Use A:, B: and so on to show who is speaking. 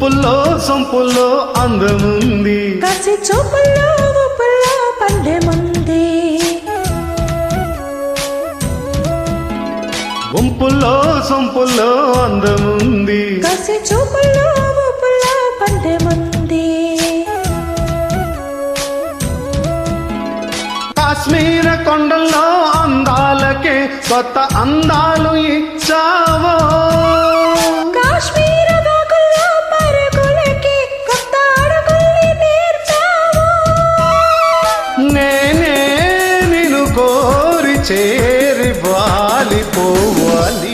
A: ఉప్పుల్లో సొంపుల్లో అందముంది,
B: కసి చూపుల్లో ఉప్పుల్లో పందెముంది.
A: గుంపుల్లో సొంపుల్లో అందముంది,
B: కసి చూపుల్లో ఉప్పుల్లో పందెముంది.
A: కాశ్మీర కొండల్లో అందాలకే కొత్త అందాలు ఇచ్చావో,
B: కాశ్మీర వాగుల్లో పరుగులకి కొత్త అడుగుల్ని నేర్పావు.
A: నేనే నిన్ను కోరి చేరి వాలిపోవాలి.